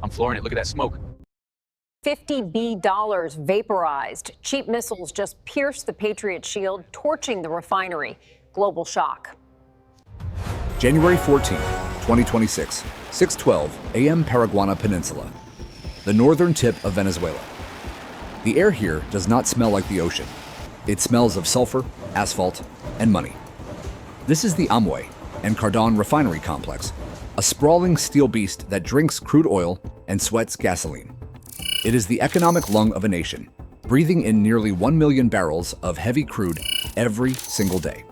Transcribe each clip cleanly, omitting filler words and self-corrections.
I'm flooring it. Look at that smoke. $50 vaporized. Cheap missiles just pierced the Patriot shield, torching the refinery. Global shock. January 14, 2026, 6:12 a.m. Paraguaná Peninsula, the northern tip of Venezuela. The air here does not smell like the ocean. It smells of sulfur, asphalt, and money. This is the Amuay and Cardón refinery complex, a sprawling steel beast that drinks crude oil and sweats gasoline. It is the economic lung of a nation, breathing in nearly 1 million barrels of heavy crude every single day.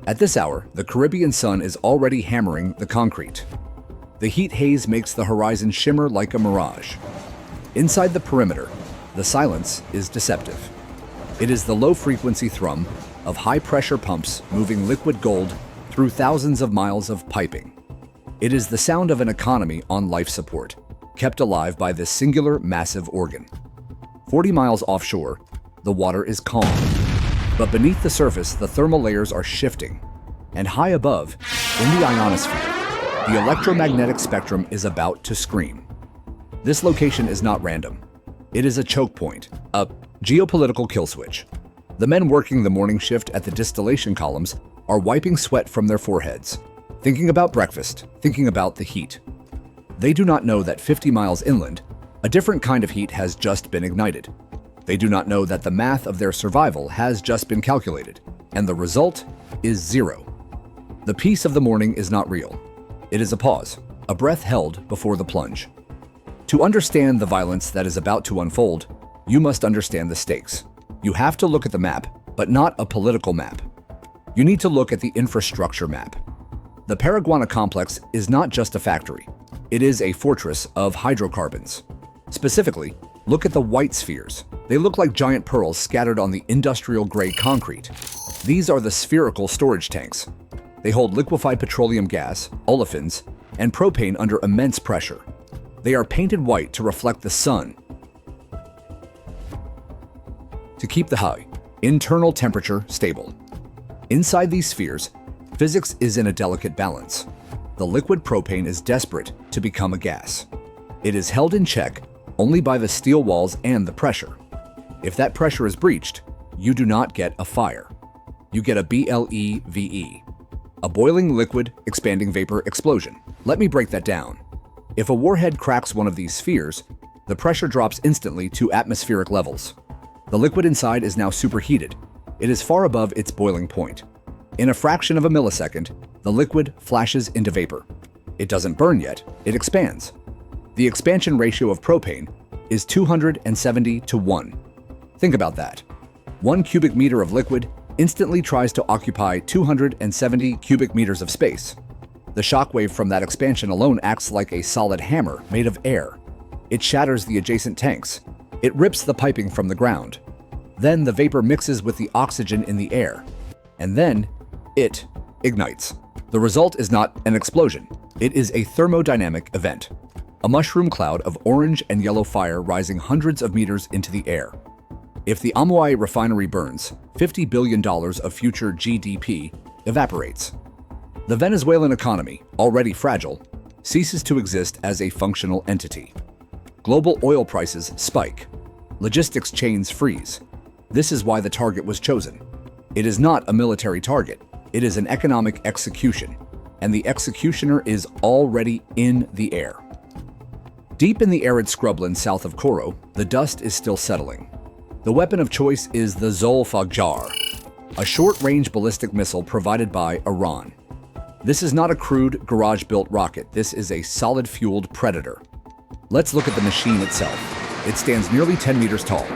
At this hour, the Caribbean sun is already hammering the concrete. The heat haze makes the horizon shimmer like a mirage. Inside the perimeter, the silence is deceptive. It is the low-frequency thrum of high-pressure pumps moving liquid gold through thousands of miles of piping. It is the sound of an economy on life support, kept alive by this singular massive organ. 40 miles offshore, the water is calm. But beneath the surface, the thermal layers are shifting. And high above, in the ionosphere, the electromagnetic spectrum is about to scream. This location is not random. It is a choke point, a geopolitical kill switch. The men working the morning shift at the distillation columns are wiping sweat from their foreheads, thinking about breakfast, thinking about the heat. They do not know that 50 miles inland, a different kind of heat has just been ignited. They do not know that the math of their survival has just been calculated, and the result is zero. The peace of the morning is not real. It is a pause, a breath held before the plunge. To understand the violence that is about to unfold, you must understand the stakes. You have to look at the map, but not a political map. You need to look at the infrastructure map. The Paraguaná complex is not just a factory. It is a fortress of hydrocarbons. Specifically, look at the white spheres. They look like giant pearls scattered on the industrial-grade concrete. These are the spherical storage tanks. They hold liquefied petroleum gas, olefins, and propane under immense pressure. They are painted white to reflect the sun, to keep the high internal temperature stable. Inside these spheres, physics is in a delicate balance. The liquid propane is desperate to become a gas. It is held in check only by the steel walls and the pressure. If that pressure is breached, you do not get a fire. You get a BLEVE, a boiling liquid expanding vapor explosion. Let me break that down. If a warhead cracks one of these spheres, the pressure drops instantly to atmospheric levels. The liquid inside is now superheated. It is far above its boiling point. In a fraction of a millisecond, the liquid flashes into vapor. It doesn't burn yet, it expands. The expansion ratio of propane is 270 to 1. Think about that. 1 cubic meter of liquid instantly tries to occupy 270 cubic meters of space. The shock wave from that expansion alone acts like a solid hammer made of air. It shatters the adjacent tanks. It rips the piping from the ground. Then the vapor mixes with the oxygen in the air. And then it ignites. The result is not an explosion. It is a thermodynamic event. A mushroom cloud of orange and yellow fire rising hundreds of meters into the air. If the Amuay refinery burns, $50 billion of future GDP evaporates. The Venezuelan economy, already fragile, ceases to exist as a functional entity. Global oil prices spike. Logistics chains freeze. This is why the target was chosen. It is not a military target. It is an economic execution, and the executioner is already in the air. Deep in the arid scrubland south of Coro, the dust is still settling. The weapon of choice is the Zolfaghar, a short-range ballistic missile provided by Iran. This is not a crude, garage-built rocket. This is a solid-fueled predator. Let's look at the machine itself. It stands nearly 10 meters tall.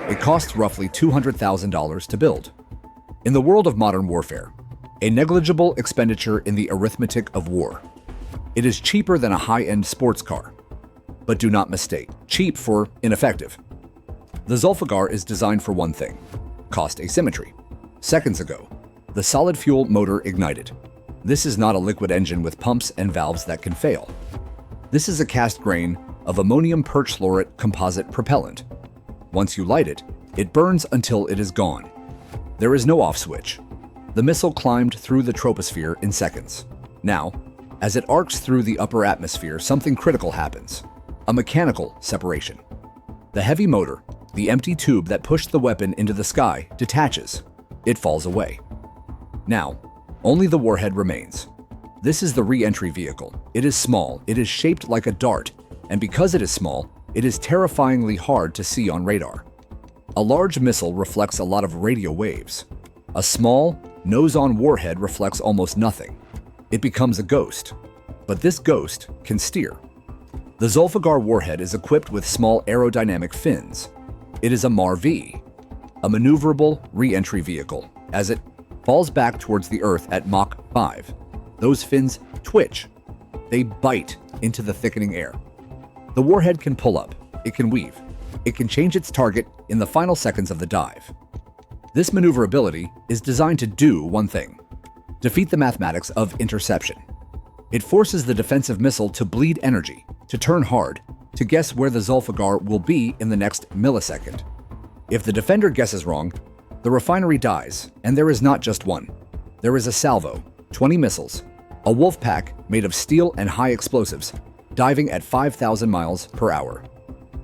It costs roughly $200,000 to build. In the world of modern warfare, a negligible expenditure in the arithmetic of war. It is cheaper than a high-end sports car. But do not mistake, cheap for ineffective. The Zolfaghar is designed for one thing: cost asymmetry. Seconds ago, the solid fuel motor ignited. This is not a liquid engine with pumps and valves that can fail. This is a cast grain of ammonium perchlorate composite propellant. Once you light it, it burns until it is gone. There is no off switch. The missile climbed through the troposphere in seconds. Now, As it arcs through the upper atmosphere, something critical happens: a mechanical separation. The heavy motor, the empty tube that pushed the weapon into the sky, detaches. It falls away. Now, only the warhead remains. This is the re-entry vehicle. It is small, it is shaped like a dart, and because it is small, it is terrifyingly hard to see on radar. A large missile reflects a lot of radio waves. A small, nose-on warhead reflects almost nothing. It becomes a ghost. But this ghost can steer. The Zolfaghar warhead is equipped with small aerodynamic fins. It is a MaRV, a Maneuverable Re-entry Vehicle. As it falls back towards the Earth at Mach 5, those fins twitch. They bite into the thickening air. The warhead can pull up. It can weave. It can change its target in the final seconds of the dive. This maneuverability is designed to do one thing: defeat the mathematics of interception. It forces the defensive missile to bleed energy, to turn hard, to guess where the Zolfaghar will be in the next millisecond. If the defender guesses wrong, the refinery dies, and there is not just one. There is a salvo, 20 missiles, a wolf pack made of steel and high explosives, diving at 5,000 miles per hour.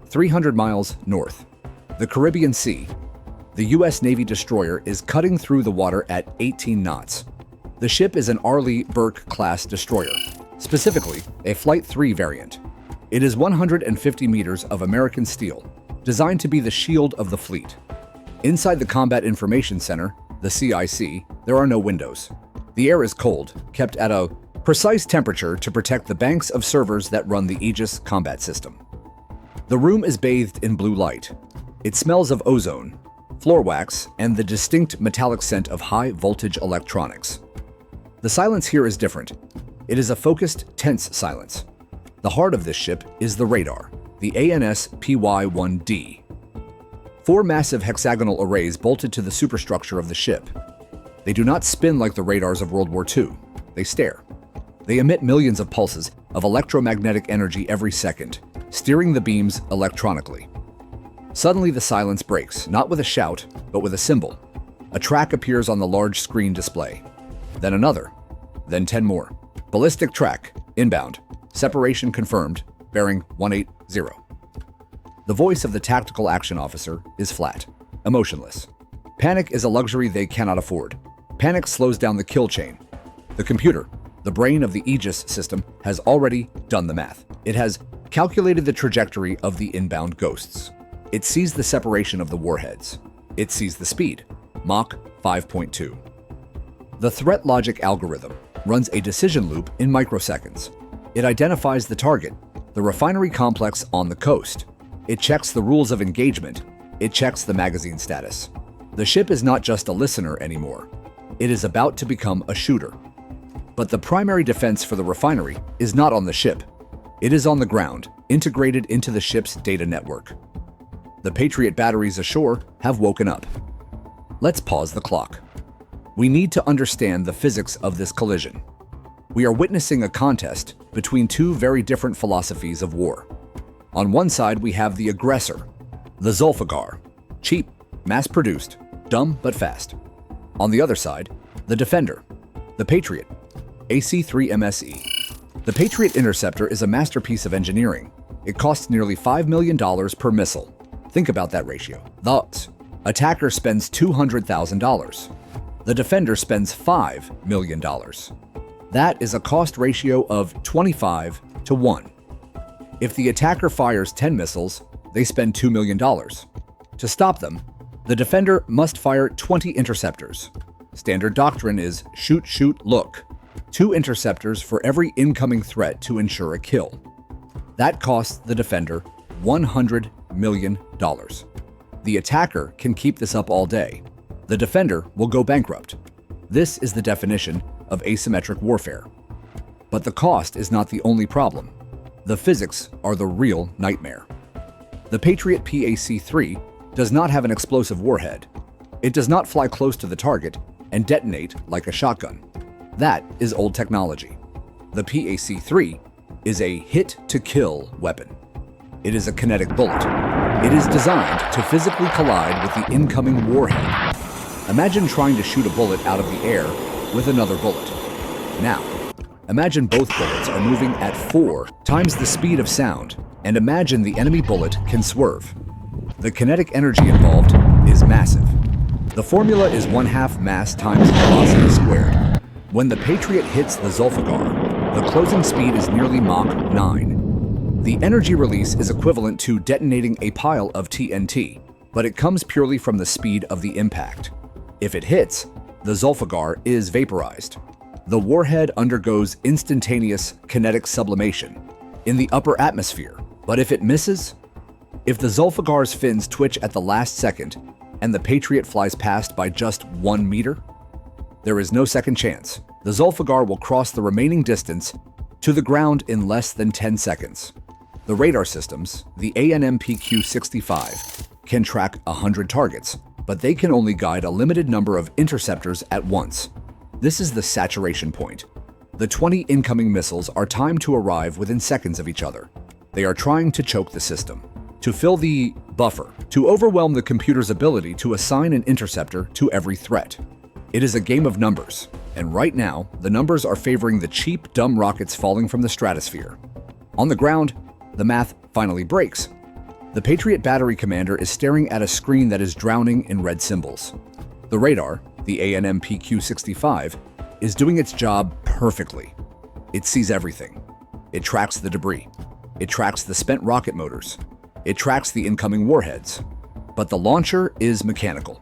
300 miles north, the Caribbean Sea. The U.S. Navy destroyer is cutting through the water at 18 knots. The ship is an Arleigh Burke-class destroyer, specifically a Flight 3 variant. It is 150 meters of American steel, designed to be the shield of the fleet. Inside the Combat Information Center, the CIC, there are no windows. The air is cold, kept at a precise temperature to protect the banks of servers that run the Aegis Combat System. The room is bathed in blue light. It smells of ozone, floor wax, and the distinct metallic scent of high-voltage electronics. The silence here is different. It is a focused, tense silence. The heart of this ship is the radar, the ANS-PY-1D. 4 massive hexagonal arrays bolted to the superstructure of the ship. They do not spin like the radars of World War II. They stare. They emit millions of pulses of electromagnetic energy every second, steering the beams electronically. Suddenly the silence breaks, not with a shout, but with a symbol. A track appears on the large screen display. Then another. Then 10 more. Ballistic track, inbound. Separation confirmed, bearing 180. The voice of the tactical action officer is flat, emotionless. Panic is a luxury they cannot afford. Panic slows down the kill chain. The computer, the brain of the Aegis system, has already done the math. It has calculated the trajectory of the inbound ghosts. It sees the separation of the warheads. It sees the speed, Mach 5.2. The threat logic algorithm runs a decision loop in microseconds. It identifies the target, the refinery complex on the coast. It checks the rules of engagement. It checks the magazine status. The ship is not just a listener anymore. It is about to become a shooter. But the primary defense for the refinery is not on the ship. It is on the ground, integrated into the ship's data network. The Patriot batteries ashore have woken up. Let's pause the clock. We need to understand the physics of this collision. We are witnessing a contest between 2 very different philosophies of war. On one side, we have the aggressor, the Zolfaghar, cheap, mass-produced, dumb but fast. On the other side, the defender, the Patriot, AC-3 MSE. The Patriot interceptor is a masterpiece of engineering. It costs nearly $5 million per missile. Think about that ratio. The attacker spends $200,000. The defender spends $5 million. That is a cost ratio of 25 to 1. If the attacker fires 10 missiles, they spend $2 million. To stop them, the defender must fire 20 interceptors. Standard doctrine is shoot, shoot, look. 2 interceptors for every incoming threat to ensure a kill. That costs the defender $100 million. The attacker can keep this up all day. The defender will go bankrupt. This is the definition of asymmetric warfare. But the cost is not the only problem. The physics are the real nightmare. The Patriot PAC-3 does not have an explosive warhead. It does not fly close to the target and detonate like a shotgun. That is old technology. The PAC-3 is a hit-to-kill weapon. It is a kinetic bullet. It is designed to physically collide with the incoming warhead. Imagine trying to shoot a bullet out of the air with another bullet. Now, Imagine both bullets are moving at 4 times the speed of sound, and imagine the enemy bullet can swerve. The kinetic energy involved is massive. The formula is 1/2 mass times velocity squared. When the Patriot hits the Zolfaghar, the closing speed is nearly Mach 9. The energy release is equivalent to detonating a pile of TNT, but it comes purely from the speed of the impact. If it hits, the Zolfaghar is vaporized. The warhead undergoes instantaneous kinetic sublimation in the upper atmosphere, but if it misses, if the Zolfaghar's fins twitch at the last second and the Patriot flies past by just 1 meter, there is no second chance. The Zolfaghar will cross the remaining distance to the ground in less than 10 seconds. The radar systems, the ANMPQ-65, can track 100 targets, but they can only guide a limited number of interceptors at once. This is the saturation point. The 20 incoming missiles are timed to arrive within seconds of each other. They are trying to choke the system, to fill the buffer, to overwhelm the computer's ability to assign an interceptor to every threat. It is a game of numbers, and right now, the numbers are favoring the cheap, dumb rockets falling from the stratosphere. On the ground, the math finally breaks. The Patriot battery commander is staring at a screen that is drowning in red symbols. The radar, the ANMPQ-65, is doing its job perfectly. It sees everything. It tracks the debris. It tracks the spent rocket motors. It tracks the incoming warheads. But the launcher is mechanical.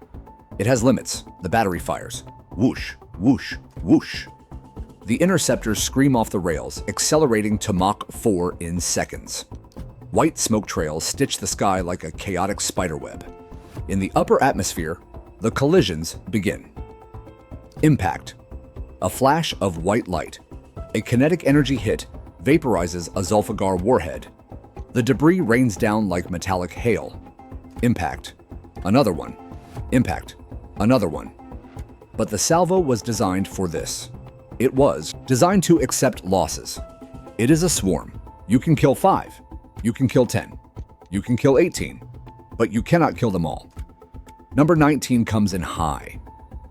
It has limits. The battery fires. Whoosh, whoosh, whoosh. The interceptors scream off the rails, accelerating to Mach 4 in seconds. White smoke trails stitch the sky like a chaotic spiderweb. In the upper atmosphere, the collisions begin. Impact. A flash of white light. A kinetic energy hit vaporizes a Zolfaghar warhead. The debris rains down like metallic hail. Impact. Another one. Impact. Another one. But the salvo was designed for this. It was designed to accept losses. It is a swarm. You can kill 5. You can kill 10. You can kill 18. But you cannot kill them all. Number 19 comes in high.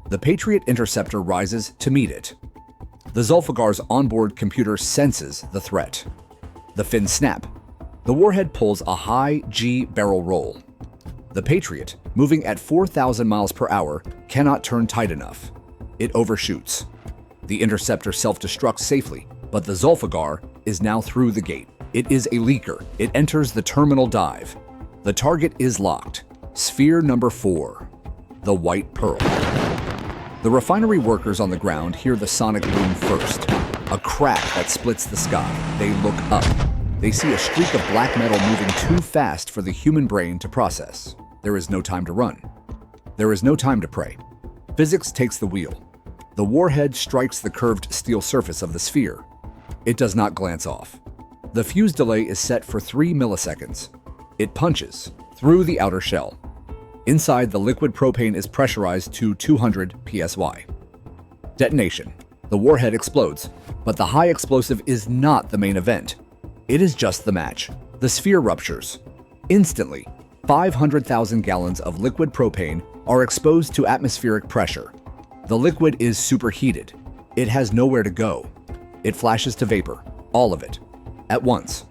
The Patriot interceptor rises to meet it. The Zolfaghar's onboard computer senses the threat. The fins snap. The warhead pulls a high G barrel roll. The Patriot, moving at 4,000 miles per hour, cannot turn tight enough. It overshoots. The interceptor self-destructs safely, but the Zolfaghar is now through the gate. It is a leaker. It enters the terminal dive. The target is locked. Sphere number 4. The White Pearl. The refinery workers on the ground hear the sonic boom first. A crack that splits the sky. They look up. They see a streak of black metal moving too fast for the human brain to process. There is no time to run. There is no time to pray. Physics takes the wheel. The warhead strikes the curved steel surface of the sphere. It does not glance off. The fuse delay is set for 3 milliseconds. It punches through the outer shell. Inside, the liquid propane is pressurized to 200 psi. Detonation. The warhead explodes, but the high explosive is not the main event. It is just the match. The sphere ruptures. Instantly, 500,000 gallons of liquid propane are exposed to atmospheric pressure. The liquid is superheated. It has nowhere to go. It flashes to vapor, all of it, at once.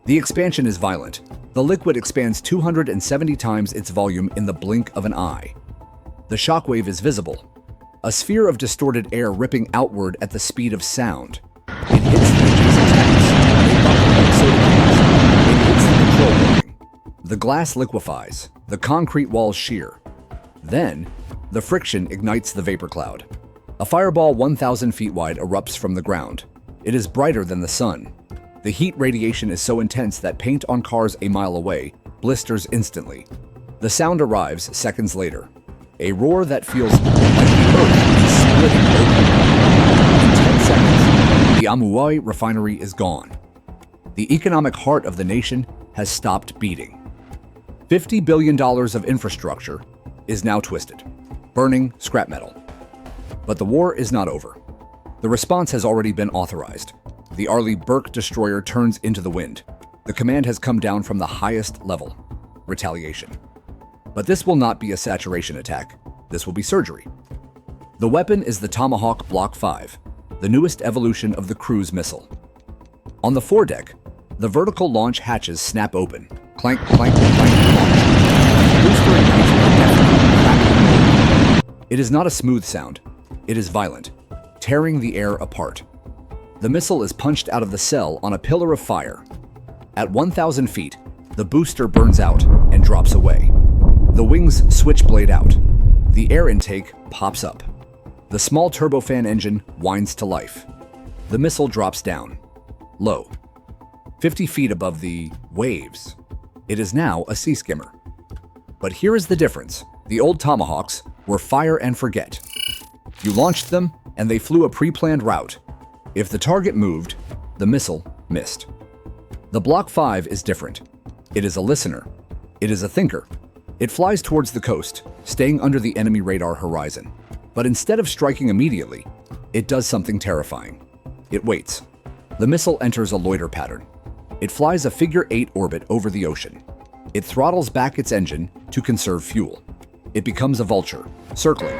The expansion is violent. The liquid expands 270 times its volume in the blink of an eye. The shockwave is visible. A sphere of distorted air ripping outward at the speed of sound. It hits the adjacent tanks. They buckle like soda cans. It hits the control building. The glass liquefies. The concrete walls shear. Then, the friction ignites the vapor cloud. A fireball 1,000 feet wide erupts from the ground. It is brighter than the sun. The heat radiation is so intense that paint on cars a mile away blisters instantly. The sound arrives seconds later. A roar that feels like the earth is splitting open. In 10 seconds, the Amuay refinery is gone. The economic heart of the nation has stopped beating. $50 billion of infrastructure is now twisted, burning scrap metal. But the war is not over. The response has already been authorized. The Arleigh Burke destroyer turns into the wind. The command has come down from the highest level, retaliation. But this will not be a saturation attack. This will be surgery. The weapon is the Tomahawk Block Five. the newest evolution of the cruise missile. On the foredeck, the vertical launch hatches snap open. Clank, clank, clank, launch. Booster ignites with a deafening crackling. It is not a smooth sound. It is violent, tearing the air apart. The missile is punched out of the cell on a pillar of fire. At 1,000 feet, the booster burns out and drops away. The wings switchblade out. The air intake pops up. The small turbofan engine winds to life. The missile drops down, low, 50 feet above the waves. It is now a sea skimmer. But here is the difference. The old Tomahawks were fire and forget. You launched them, and they flew a pre-planned route. If the target moved, the missile missed. The Block 5 is different. It is a listener. It is a thinker. It flies towards the coast, staying under the enemy radar horizon. But instead of striking immediately, it does something terrifying. It waits. The missile enters a loiter pattern. It flies a figure-8 orbit over the ocean. It throttles back its engine to conserve fuel. It becomes a vulture, circling,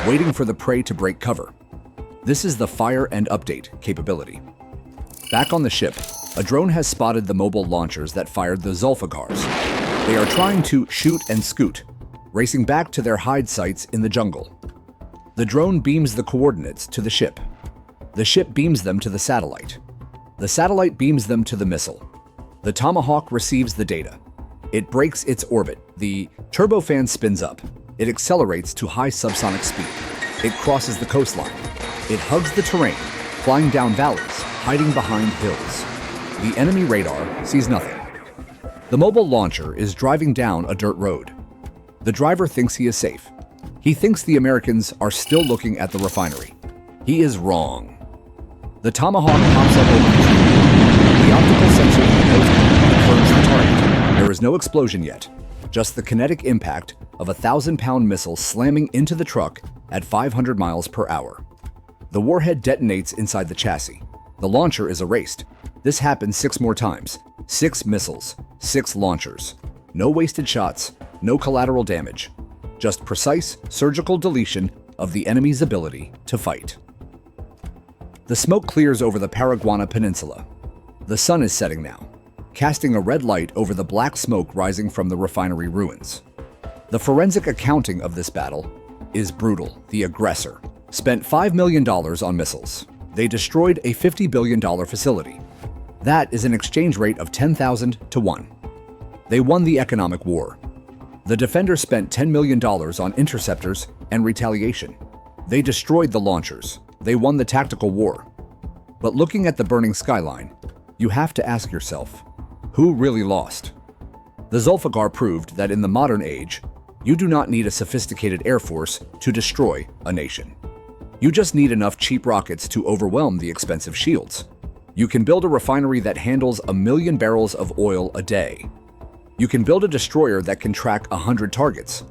waiting for the prey to break cover. This is the fire and update capability. Back on the ship, a drone has spotted the mobile launchers that fired the Zolfaghars. They are trying to shoot and scoot, racing back to their hide sites in the jungle. The drone beams the coordinates to the ship. The ship beams them to the satellite. The satellite beams them to the missile. The Tomahawk receives the data. It breaks its orbit. The turbofan spins up. It accelerates to high subsonic speed. It crosses the coastline. It hugs the terrain, flying down valleys, hiding behind hills. The enemy radar sees nothing. The mobile launcher is driving down a dirt road. The driver thinks he is safe. He thinks the Americans are still looking at the refinery. He is wrong. The Tomahawk pops up over the tree. The optical sensor in the nose confirms the target. There is no explosion yet, just the kinetic impact of a 1,000-pound missile slamming into the truck at 500 miles per hour. The warhead detonates inside the chassis. The launcher is erased. This happens 6 more times. 6 missiles, 6 launchers. No wasted shots, no collateral damage. Just precise surgical deletion of the enemy's ability to fight. The smoke clears over the Paraguaná Peninsula. The sun is setting now, casting a red light over the black smoke rising from the refinery ruins. The forensic accounting of this battle is brutal. The aggressor spent $5 million on missiles. They destroyed a $50 billion facility. That is an exchange rate of 10,000 to 1. They won the economic war. The defender spent $10 million on interceptors and retaliation. They destroyed the launchers. They won the tactical war. But looking at the burning skyline, you have to ask yourself, who really lost? The Zolfaghar proved that in the modern age, you do not need a sophisticated air force to destroy a nation. You just need enough cheap rockets to overwhelm the expensive shields. You can build a refinery that handles 1 million barrels of oil a day. You can build a destroyer that can track 100 targets.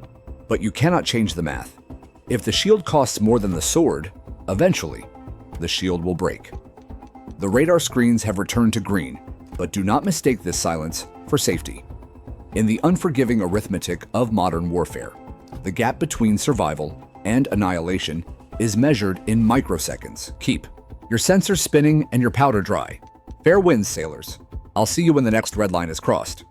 But you cannot change the math. If the shield costs more than the sword, eventually, the shield will break. The radar screens have returned to green, but do not mistake this silence for safety. In the unforgiving arithmetic of modern warfare, the gap between survival and annihilation is measured in microseconds. Keep your sensors spinning and your powder dry. Fair winds, sailors. I'll see you when the next red line is crossed.